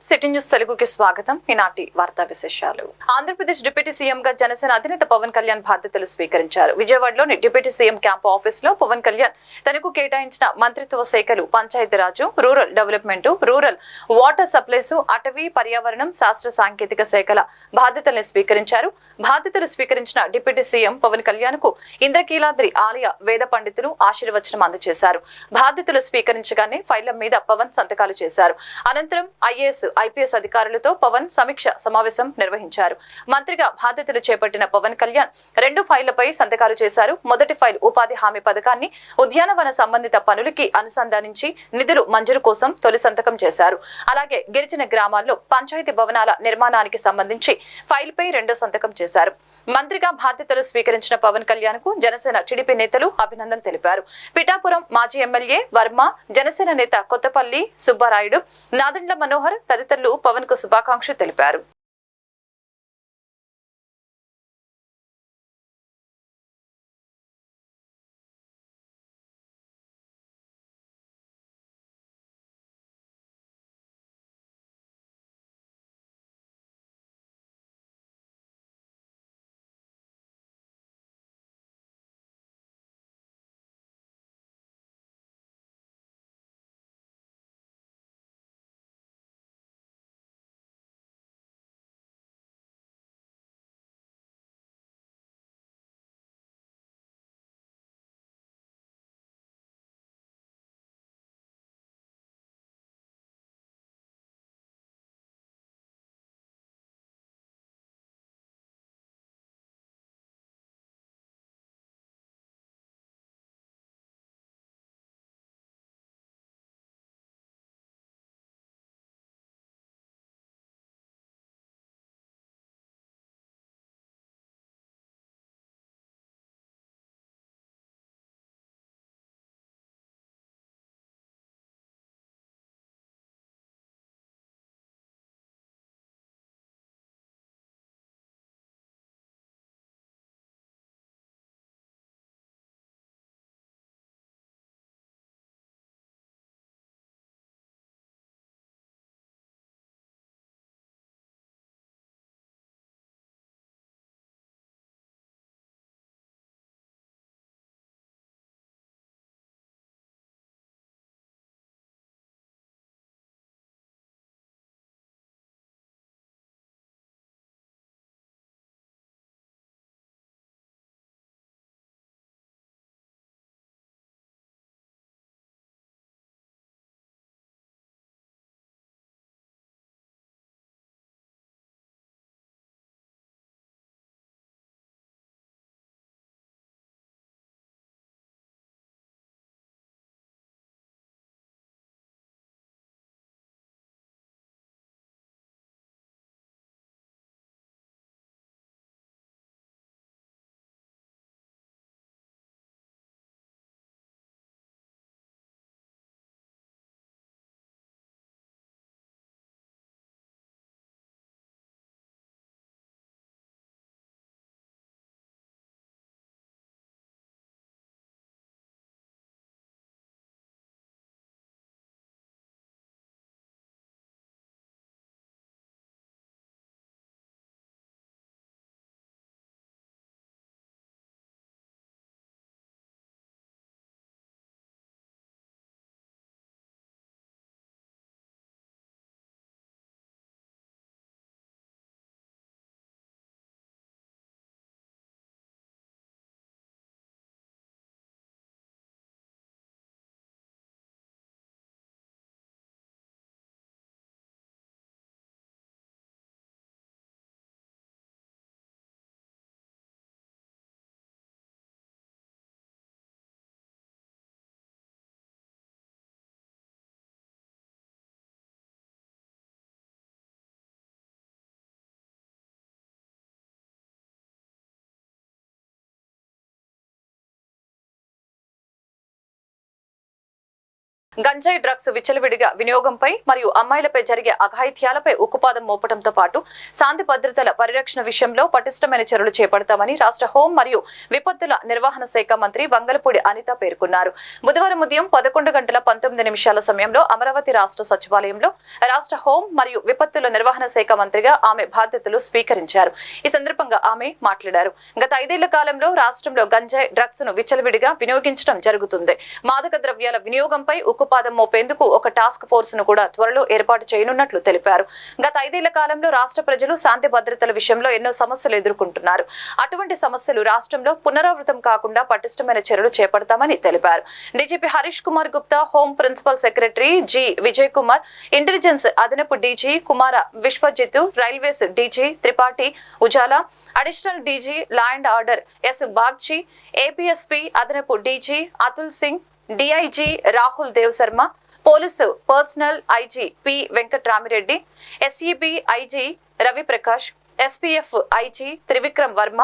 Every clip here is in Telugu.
సిటీ న్యూస్ తెలుగుకి స్వాగతం. ఈనాటి వార్తా విశేషాలు. ఆంధ్రప్రదేశ్ డిప్యూటీ సీఎంగా జనసేన అధినేత పవన్ కళ్యాణ్ బాధ్యతలు స్వీకరించారు. విజయవాడలోని డిప్యూటీ సీఎం క్యాంపు ఆఫీసులో పవన్ కళ్యాణ్ తనకు కేటాయించిన మంత్రిత్వ శాఖలు Panchayati Raj, rural development, rural water supplies, అటవీ, పర్యావరణం, శాస్త్ర సాంకేతిక శాఖల బాధ్యతలను స్వీకరించారు. బాధ్యతలు స్వీకరించిన డిప్యూటీ సీఎం పవన్ కళ్యాణ్ కు ఇంద్రకీలాద్రి ఆలయ వేద పండితులు ఆశీర్వచనం అందజేశారు. బాధ్యతలు స్వీకరించగానే ఫైళ్ల మీద పవన్ సంతకాలు చేశారు. అనంతరం ఐఏఎస్, ఐపీఎస్ అధికారులతో పవన్ సమీక్ష సమావేశం నిర్వహించారు. మంత్రిగా బాధ్యతలు చేపట్టిన పవన్ కళ్యాణ్ 2 ఫైళ్లపై సంతకాలు చేశారు. మొదటి ఫైల్ ఉపాధి హామీ పథకాన్ని ఉద్యానవన సంబంధిత పనులకి అనుసంధానించి నిధులు మంజూరు కోసం తొలి సంతకం చేశారు. అలాగే గిరిజన గ్రామాల్లో పంచాయతీ భవనాల నిర్మాణానికి సంబంధించి ఫైల్పై 2వ సంతకం చేశారు. మంత్రిగా బాధ్యతలు స్వీకరించిన పవన్ కళ్యాణ్ కు జనసేన టీడీపీ నేతలు అభినందన తెలిపారు. పిఠాపురం మాజీ ఎమ్మెల్యే వర్మ, జనసేన నేత కొత్తపల్లి సుబ్బారాయుడు, నాదెండ్ల మనోహర్ తదితరులు పవన్ కు శుభాకాంక్షలు తెలిపారు. గంజాయి డ్రగ్స్ విచ్చలవిడిగా వినియోగంపై మరియు అమ్మాయిలపై జరిగే అఘాయిత్యాలపై ఉక్కుపాదం మోపడంతో పాటు శాంతి భద్రతల పరిరక్షణ విషయంలో పటిష్టమైన చర్యలు చేపడతామని రాష్ట్ర హోం మరియు విపత్తుల నిర్వహణ శాఖ మంత్రి వంగలపూడి అనిత పేర్కొన్నారు. బుధవారం ఉదయం 11:19 సమయంలో అమరావతి రాష్ట్ర సచివాలయంలో రాష్ట్ర హోం మరియు విపత్తుల నిర్వహణ శాఖ మంత్రిగా ఆమె బాధ్యతలు స్వీకరించారు. ఈ సందర్భంగా ఆమె మాట్లాడారు. గత 5 ఏళ్ల కాలంలో రాష్ట్రంలో గంజాయి డ్రగ్స్ ను విచ్చలవిడిగా వినియోగించడం జరుగుతుంది. మాదక ద్రవ్యాల వినియోగంపై ఉక్కుపాదం మోపేందుకు ఒక టాస్క్ ఫోర్స్ ను కూడా త్వరలో ఏర్పాటు చేయనున్నట్లు తెలిపారు. గత 5 ఏళ్ల కాలంలో రాష్ట్ర ప్రజలు శాంతి భద్రతల విషయంలో ఎన్నో సమస్యలు ఎదుర్కొంటున్నారు. అటువంటి సమస్యలు రాష్ట్రంలో పునరావృతం కాకుండా పటిష్టమైన చర్యలు చేపడతామని తెలిపారు. DGP Harish Kumar Gupta, home principal secretary G Vijay Kumar, intelligence అదనపు DG Kumara Vishwajit, railways DG Tripathi Ujala, additional DG law and order S Bagchi, APSP అదనపు DG Atul Singh, DIG Rahul Dev Sharma, police personnel IG P Venkatramireddy, SEB IG Raviprakash, SPF IG Trivikram Varma,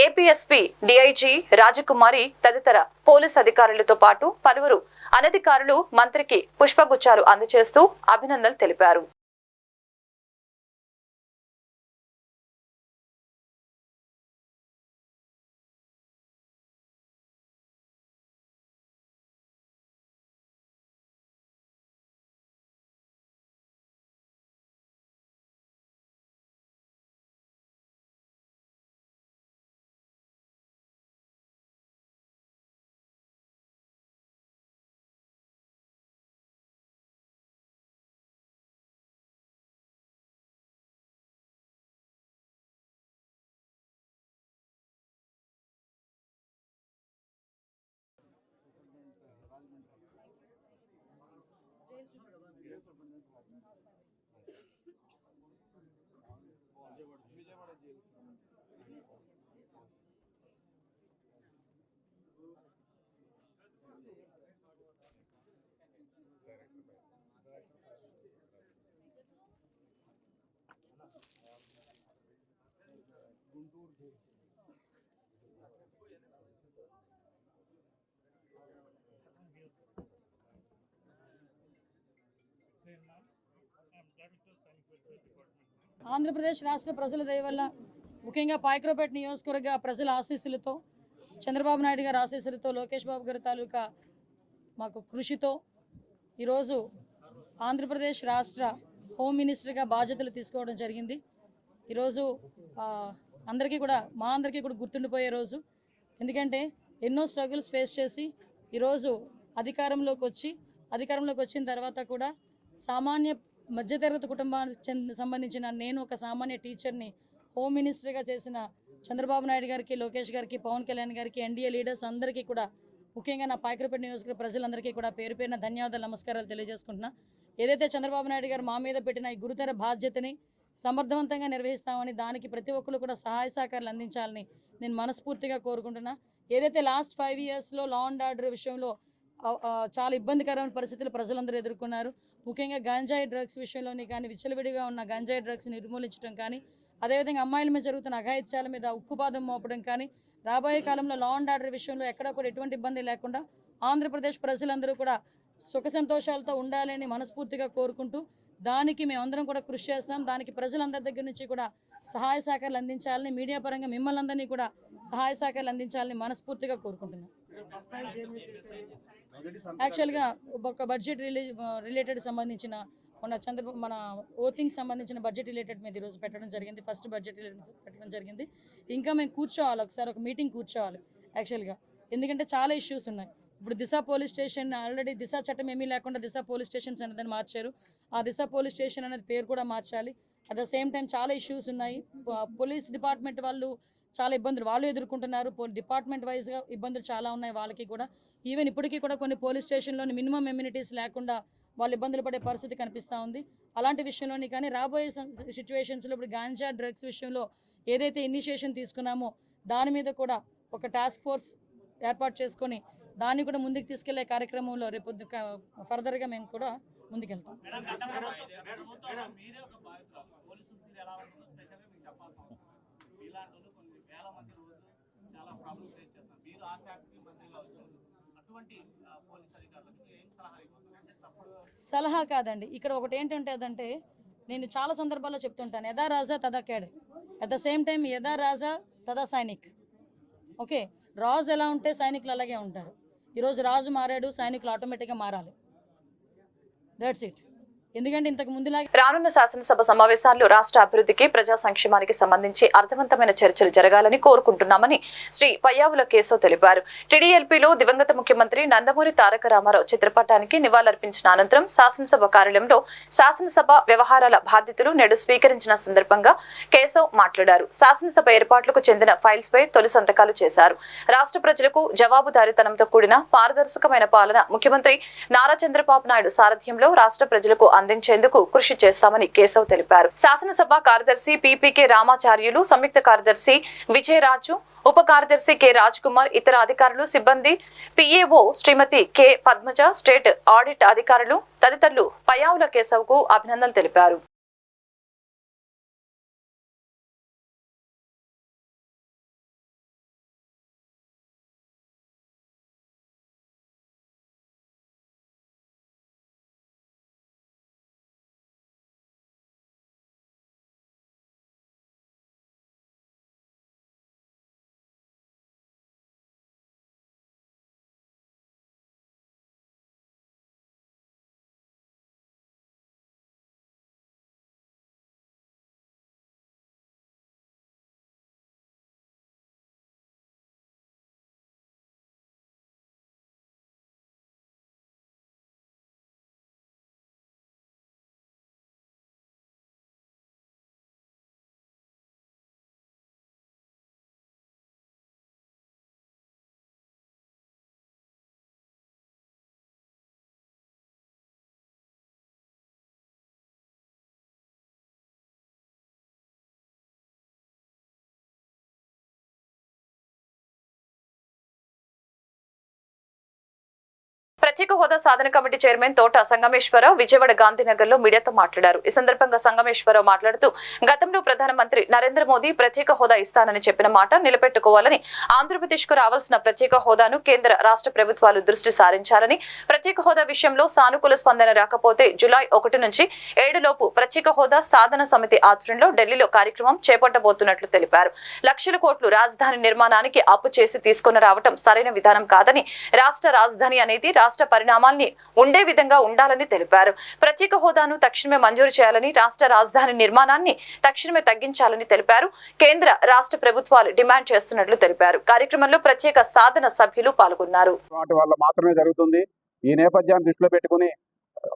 APSP DIG Rajakumari తదితర పోలీసు అధికారులతో పాటు పలువురు అనధికారులు మంత్రికి పుష్పగుచ్చాలు అందజేస్తూ అభినందనలు తెలిపారు. ఆంధ్రప్రదేశ్ రాష్ట్ర ప్రజల దయ వల్ల, ముఖ్యంగా పాయకరావుపేట నియోజకవర్గ ప్రజల ఆశీస్సులతో, చంద్రబాబు నాయుడు గారి ఆశీస్సులతో, లోకేష్ బాబు గారి తాలూకా మాకు కృషితో ఈరోజు ఆంధ్రప్రదేశ్ రాష్ట్ర హోమ్ మినిస్టర్గా బాధ్యతలు తీసుకోవడం జరిగింది. ఈరోజు అందరికీ కూడా మా అందరికీ కూడా గుర్తుండిపోయే రోజు. ఎందుకంటే ఎన్నో స్ట్రగుల్స్ ఫేస్ చేసి ఈరోజు అధికారంలోకి వచ్చిన తర్వాత కూడా సామాన్య మధ్యతరగతి కుటుంబానికి సంబంధించిన నేను ఒక సామాన్య టీచర్ని హోమ్ మినిస్టర్గా చేసిన చంద్రబాబు నాయుడు గారికి, లోకేష్ గారికి, పవన్ కళ్యాణ్ గారికి, ఎన్డీఏ లీడర్స్ అందరికీ కూడా, ముఖ్యంగా నా పాయకరావుపేట నియోజకవర్గ ప్రజలందరికీ కూడా పేరు పేరున ధన్యవాదాలు, నమస్కారాలు తెలియజేసుకుంటున్నా. ఏదైతే చంద్రబాబు నాయుడు గారు మా మీద పెట్టిన ఈ గురుతర బాధ్యతని సమర్థవంతంగా నిర్వహిస్తామని, దానికి ప్రతి ఒక్కరు కూడా సహాయ సహకారాలు అందించాలని నేను మనస్ఫూర్తిగా కోరుకుంటున్నా. ఏదైతే లాస్ట్ 5 ఇయర్స్లో లా అండ్ ఆర్డర్ విషయంలో చాలా ఇబ్బందికరమైన పరిస్థితులు ప్రజలందరూ ఎదుర్కొన్నారు. ముఖ్యంగా గంజాయి డ్రగ్స్ విషయంలోని కానీ, విచ్చలవిడిగా ఉన్న గంజాయి డ్రగ్స్ని నిర్మూలించడం కానీ, అదేవిధంగా అమ్మాయిల మీద జరుగుతున్న అఘాయిత్యాల మీద ఉక్కుపాదం మోపడం కానీ, రాబోయే కాలంలో లా అండ్ ఆర్డర్ విషయంలో ఎక్కడా కూడా ఎటువంటి ఇబ్బంది లేకుండా ఆంధ్రప్రదేశ్ ప్రజలందరూ కూడా సుఖ సంతోషాలతో ఉండాలని మనస్ఫూర్తిగా కోరుకుంటూ, దానికి మేమందరం కూడా కృషి చేస్తాం. దానికి ప్రజలందరి దగ్గర నుంచి కూడా సహాయ సహకారాలు అందించాలని, మీడియా పరంగా మిమ్మల్ని అందరినీ కూడా సహాయ సహకారాలు అందించాలని మనస్ఫూర్తిగా కోరుకుంటున్నాం. యాక్చువల్గా ఒక బడ్జెట్ రిలేటెడ్ సంబంధించిన మన ఓటింగ్కి సంబంధించిన బడ్జెట్ రిలేటెడ్ మీద ఈరోజు పెట్టడం జరిగింది. ఫస్ట్ బడ్జెట్ పెట్టడం జరిగింది. ఇంకా మేము కూర్చోవాలి, ఒకసారి ఒక మీటింగ్ కూర్చోవాలి యాక్చువల్గా. ఎందుకంటే చాలా ఇష్యూస్ ఉన్నాయి. ఇప్పుడు దిశ పోలీస్ స్టేషన్, ఆల్రెడీ దిశ చట్టం ఏమీ లేకుండా దిశ పోలీస్ స్టేషన్స్ అనేదాన్ని మార్చారు. ఆ దిశ పోలీస్ స్టేషన్ అనేది పేరు కూడా మార్చాలి. అట్ ద సేమ్ టైం చాలా ఇష్యూస్ ఉన్నాయి. పోలీస్ డిపార్ట్మెంట్ వాళ్ళు చాలా ఇబ్బందులు వాళ్ళు ఎదుర్కొంటున్నారు. డిపార్ట్మెంట్ వైజ్గా ఇబ్బందులు చాలా ఉన్నాయి వాళ్ళకి కూడా. ఈవెన్ ఇప్పటికీ కూడా కొన్ని పోలీస్ స్టేషన్లోని మినిమం ఎమ్యూనిటీస్ లేకుండా వాళ్ళు ఇబ్బందులు పడే పరిస్థితి కనిపిస్తూ ఉంది. అలాంటి విషయంలోని కానీ రాబోయే సిచ్యువేషన్స్లో ఇప్పుడు గాంజా డ్రగ్స్ విషయంలో ఏదైతే ఇనిషియేషన్ తీసుకున్నామో దాని మీద కూడా ఒక టాస్క్ ఫోర్స్ ఏర్పాటు చేసుకొని దాన్ని కూడా ముందుకు తీసుకెళ్లే కార్యక్రమంలో రేపు ఫర్దర్గా మేము కూడా ముందుకెళ్తాం. అటువంటి పోలీస్ అధికారులకు ఏం సలహా ఇవ్వాలి? సలహా కాదండి. ఇక్కడ ఒకటి ఏంటంటే అదంటే నేను చాలా సందర్భాల్లో చెప్తుంటాను, యథా రాజా తదా కేడ్. అట్ ద సేమ్ టైం యథా రాజా తదా సైనిక్. ఓకే, రాజు ఎలా ఉంటే సైనికులు అలాగే ఉంటారు. ఈరోజు రాజు మారాడు, సైనికులు ఆటోమేటిక్గా మారాలి. That's it. ఎందుకంటే ఇంతకు ముందులాగే రానున్న శాసనసభ సమావేశాల్లో రాష్ట్ర అభివృద్ధికి ప్రజా సంక్షేమానికి సంబంధించి అర్థవంతమైన చర్చలు జరగాలని కోరుకుంటున్నామని శ్రీ పయ్యావుల కేశవ్ తెలిపారు. టీడీఎల్పీలో దివంగత ముఖ్యమంత్రి నందమూరి తారక రామారావు చిత్రపటానికి నివాళులర్పించిన అనంతరం శాసనసభ కార్యాలయంలో శాసనసభ వ్యవహారాల బాధ్యతలు నేడు స్వీకరించిన సందర్భంగా కేశవ్ మాట్లాడారు. శాసనసభ ఏర్పాట్లకు చెందిన ఫైల్స్ పై తొలి సంతకాలు చేశారు. రాష్ట్ర ప్రజలకు జవాబుదారీతనంతో కూడిన పారదర్శకమైన పాలన ముఖ్యమంత్రి నారా చంద్రబాబు నాయుడు సారథ్యంలో రాష్ట్ర ప్రజలకు అందించేందుకు కృషి చేస్తామని కేశవ్ తెలిపారు. శాసనసభ కార్యదర్శి పీపీకే రామాచార్యులు, సంయుక్త కార్యదర్శి విజయరాజు, ఉప కార్యదర్శి కె రాజ్ కుమార్, ఇతర అధికారులు, సిబ్బంది, పిఏఓ శ్రీమతి కె పద్మజ, స్టేట్ ఆడిట్ అధికారులు తదితరులు పయ్యావుల కేశవ్ కు అభినందనలు తెలిపారు. ప్రత్యేక హోదా సాధన కమిటీ చైర్మన్ తోట సంగమేశ్వరరావు విజయవాడ గాంధీనగర్ లో మీడియాతో మాట్లాడారు. ఈ సందర్భంగా సంగమేశ్వరరావు మాట్లాడుతూ గతంలో ప్రధానమంత్రి నరేంద్ర మోదీ ప్రత్యేక హోదా ఇస్తానని చెప్పిన మాట నిలబెట్టుకోవాలని, ఆంధ్రప్రదేశ్ కు రావాల్సిన ప్రత్యేక హోదాను కేంద్ర రాష్ట్ర ప్రభుత్వాలు దృష్టి సారించాలని, ప్రత్యేక హోదా విషయంలో సానుకూల స్పందన రాకపోతే జూలై 1 నుంచి 7 లోపు ప్రత్యేక హోదా సాధన సమితి ఆధ్వర్యంలో ఢిల్లీలో కార్యక్రమం చేపట్టబోతున్నట్లు తెలిపారు. లక్షల కోట్లు రాజధాని నిర్మాణానికి అప్పు చేసి తీసుకుని రావడం సరైన విధానం కాదని, రాష్ట్ర రాజధాని అనేది రాష్ట్ర పరిణామాల్ని ఉండే విధంగా ఉండాలని తెలిపారు. ప్రత్యేక హోదాను తక్షణమే మంజూరు చేయాలని, రాష్ట్ర రాజధాని నిర్మాణాన్ని తక్షణమే తగ్గించాలని తెలిపారు. కేంద్ర రాష్ట్ర ప్రభుత్వాలు డిమాండ్ చేస్తున్నట్లు తెలిపారు. కార్యక్రమంలో ప్రత్యేక సాధన సభ్యులు పాల్గొన్నారు. వాటి వల్ల మాత్రమే జరుగుతుంది. ఈ నేపథ్యాన్ని దృష్టిలో పెట్టుకుని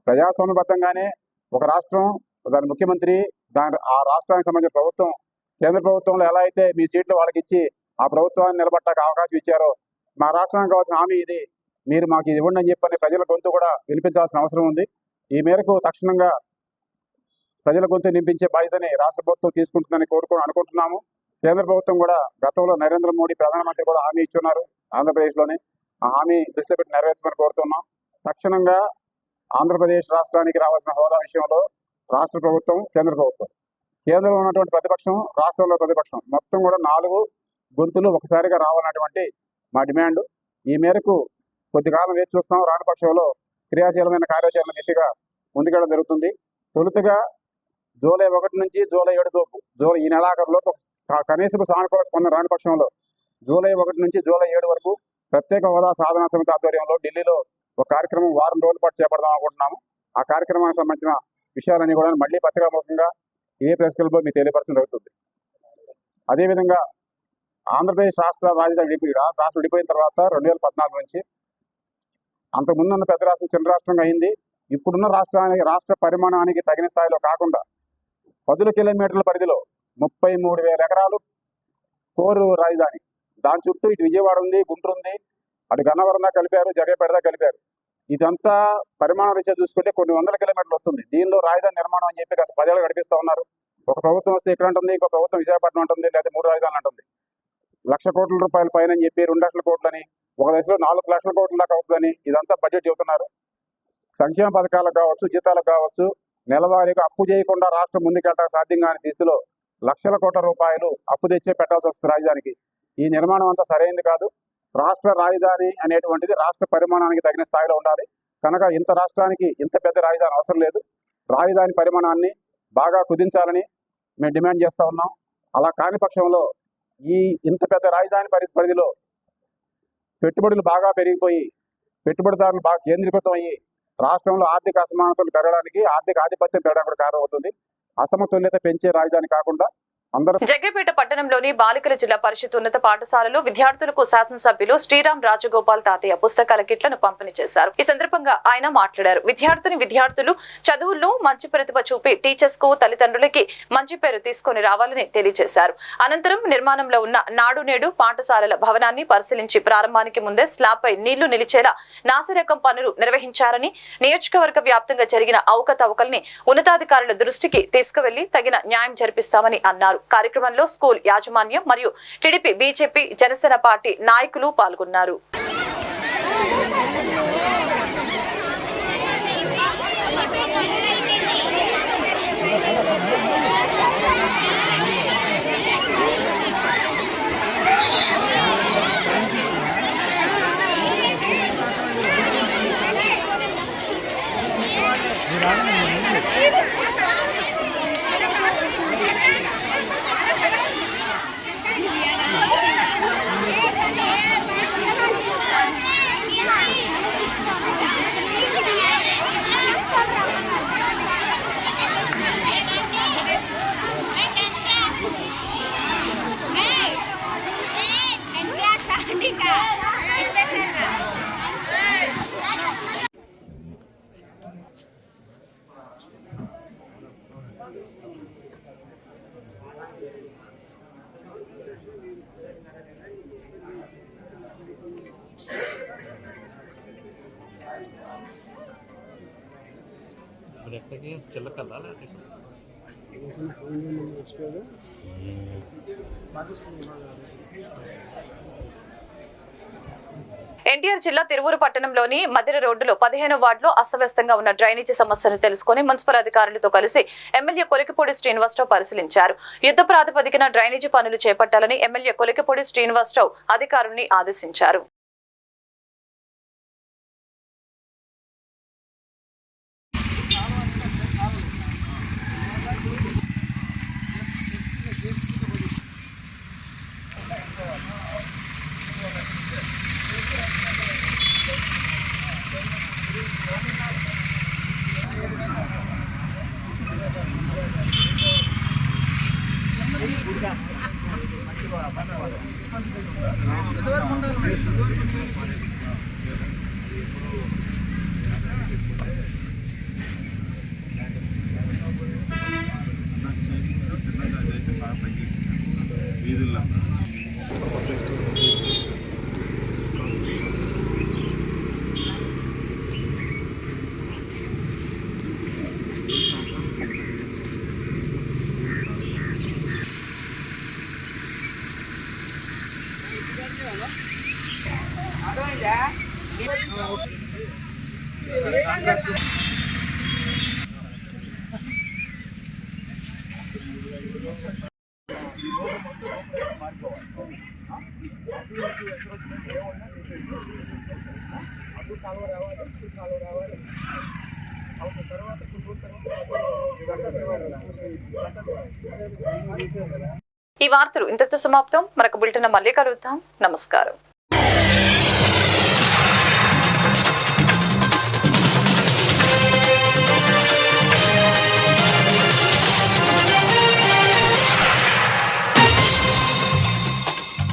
ప్రజాస్వామ్యబద్ధంగానే ఒక రాష్ట్రం, దాని ముఖ్యమంత్రి, ఆ రాష్ట్రానికి సంబంధించిన ప్రభుత్వం, కేంద్ర ప్రభుత్వంలో ఎలా అయితే మీ సీట్లు వాళ్ళకి ఇచ్చి ఆ ప్రభుత్వాన్ని నిలబట్టడానికి అవకాశం ఇచ్చారో, మా రాష్ట్రానికి కావాల్సిన హామీ ఇది, మీరు మాకు ఇది ఇవ్వండి అని చెప్పని ప్రజల గొంతు కూడా వినిపించాల్సిన అవసరం ఉంది. ఈ మేరకు తక్షణంగా ప్రజల గొంతు నింపించే బాధ్యతని రాష్ట్ర ప్రభుత్వం తీసుకుంటుందని అనుకుంటున్నాము. కేంద్ర ప్రభుత్వం కూడా గతంలో నరేంద్ర మోడీ ప్రధానమంత్రి కూడా హామీ ఇచ్చున్నారు ఆంధ్రప్రదేశ్లోనే. ఆ హామీ దృష్టిలో పెట్టి నెరవేర్చమని కోరుతున్నాం. తక్షణంగా ఆంధ్రప్రదేశ్ రాష్ట్రానికి రావాల్సిన హోదా విషయంలో రాష్ట్ర ప్రభుత్వం, కేంద్ర ప్రభుత్వం, కేంద్రంలో ఉన్నటువంటి ప్రతిపక్షం, రాష్ట్రంలో ప్రతిపక్షం మొత్తం కూడా 4 గొంతులు ఒకసారిగా రావాలన్నటువంటి మా డిమాండ్. ఈ మేరకు కొద్ది కాలం వేచి చూస్తాం. రాని పక్షంలో క్రియాశీలమైన కార్యాచరణ దిశగా ముందుకెళ్ళడం జరుగుతుంది. తొలుతగా జూలై 1 నుంచి జూలై 7 లోపు, ఈ నెలాఖరులోపు కనీసపు సానుకూల స్పందన రాని పక్షంలో జూలై 1 నుంచి జూలై 7 వరకు ప్రత్యేక హోదా సాధనా సమితి ఆధ్వర్యంలో ఢిల్లీలో ఒక కార్యక్రమం వారం రోజుల పాటు చేపడదాం అనుకుంటున్నాము. ఆ కార్యక్రమానికి సంబంధించిన విషయాలన్నీ కూడా మళ్ళీ పత్రికాముఖంగా ఏ ప్రెస్ క్లబ్లో మీకు తెలియపరచడం జరుగుతుంది. అదేవిధంగా ఆంధ్రప్రదేశ్ రాష్ట్ర రాజధాని రాష్ట్రం విడిపోయిన తర్వాత 2014 నుంచి అంతకుముందు ఉన్న పెద్ద రాష్ట్రం చిన్న రాష్ట్రంగా అయింది. ఇప్పుడున్న రాష్ట్ర పరిమాణానికి తగిన స్థాయిలో కాకుండా 10 కిలోమీటర్ల పరిధిలో 33,000 ఎకరాలు కోరు రాజధాని, దాని చుట్టూ ఇటు విజయవాడ ఉంది, గుంటూరు ఉంది, అటు గన్నవరం దాకా కలిపారు, జగపేట కలిపారు. ఇదంతా పరిమాణ రీత్యా చూసుకుంటే కొన్ని వందల కిలోమీటర్లు వస్తుంది. దీనిలో రాజధాని నిర్మాణం అని చెప్పి గత 10 ఏళ్ళు గడిపిస్తూ ఉన్నారు. ఒక ప్రభుత్వం వస్తే ఇక్కడ ఉంటుంది, ఇంకో ప్రభుత్వం విశాఖపట్నం ఉంటుంది, లేదా 3 రాజధానులు ఉంటుంది. ₹1,00,000 కోట్ల పైన చెప్పి 2,00,000 కోట్లని, ఒక దశలో 4,00,000 కోట్ల దాకా అవుతుందని ఇదంతా బడ్జెట్ చెబుతున్నారు. సంక్షేమ పథకాలకు కావచ్చు, జీతాలకు కావచ్చు, నెలవారీగా అప్పు చేయకుండా రాష్ట్రం ముందుకెళ్ళడానికి సాధ్యం కాని దిశలో లక్షల కోట్ల రూపాయలు అప్పు తెచ్చే పెట్టాల్సి వస్తుంది రాజధానికి. ఈ నిర్మాణం అంతా సరైనది కాదు. రాష్ట్ర రాజధాని అనేటువంటిది రాష్ట్ర పరిమాణానికి తగిన స్థాయిలో ఉండాలి. కనుక ఇంత రాష్ట్రానికి ఇంత పెద్ద రాజధాని అవసరం లేదు. రాజధాని పరిమాణాన్ని బాగా కుదించాలని మేము డిమాండ్ చేస్తూ ఉన్నాం. అలా కాని పక్షంలో ఈ ఇంత పెద్ద రాజధాని పరిధిలో పెట్టుబడులు బాగా పెరిగిపోయి పెట్టుబడిదారులు బాగా కేంద్రీకృతం అయ్యి రాష్ట్రంలో ఆర్థిక అసమానతలు పెరగడానికి, ఆర్థిక ఆధిపత్యం పెరగడానికి కూడా కారణమవుతుంది. అసమతుల్యత పెంచే రాజధాని కాకుండా జగ్గైపేట పట్టణంలోని బాలికల జిల్లా పరిషత్ ఉన్నత పాఠశాలలో విద్యార్థులకు శాసనసభ్యులు శ్రీరామ్ రాజగోపాల్ తాతయ్య పుస్తకాల కిట్లను పంపిణీ చేశారు. ఈ సందర్భంగా ఆయన మాట్లాడారు. విద్యార్థులు చదువుల్లో మంచి ప్రతిభ చూపి టీచర్స్ కు, తల్లిదండ్రులకి మంచి పేరు తీసుకుని రావాలని తెలియజేశారు. అనంతరం నిర్మాణంలో ఉన్న నాడు నేడు పాఠశాలల భవనాన్ని పరిశీలించి ప్రారంభానికి ముందే స్లాబ్ పై నీళ్లు నిలిచేలా నాసిరకం పనులు నిర్వహించారని, నియోజకవర్గ వ్యాప్తంగా జరిగిన అవకతవకల్ని ఉన్నతాధికారుల దృష్టికి తీసుకువెళ్లి తగిన న్యాయం జరిపిస్తామని అన్నారు. కార్యక్రమంలో స్కూల్ యాజమాన్యం మరియు టీడీపీ, బీజేపీ, జనసేన పార్టీ నాయకులు పాల్గొన్నారు. ఎన్టీఆర్ జిల్లా తిరువూరు పట్టణంలోని మదిర రోడ్డులో 15వ వార్డులో అస్తవ్యస్తంగా ఉన్న డ్రైనేజీ సమస్యను తెలుసుకుని మున్సిపల్ అధికారులతో కలిసి ఎమ్మెల్యే కొలికిపూడి శ్రీనివాసరావు పరిశీలించారు. యుద్ధ ప్రాతిపదికన డ్రైనేజీ పనులు చేపట్టాలని ఎమ్మెల్యే కొలికిపూడి శ్రీనివాసరావు అధికారుల్ని ఆదేశించారు. ఈ వార్తలు ఇంతటితో సమాప్తం. మరొక బులెటిన్ మళ్ళీ కలుద్దాం. నమస్కారం.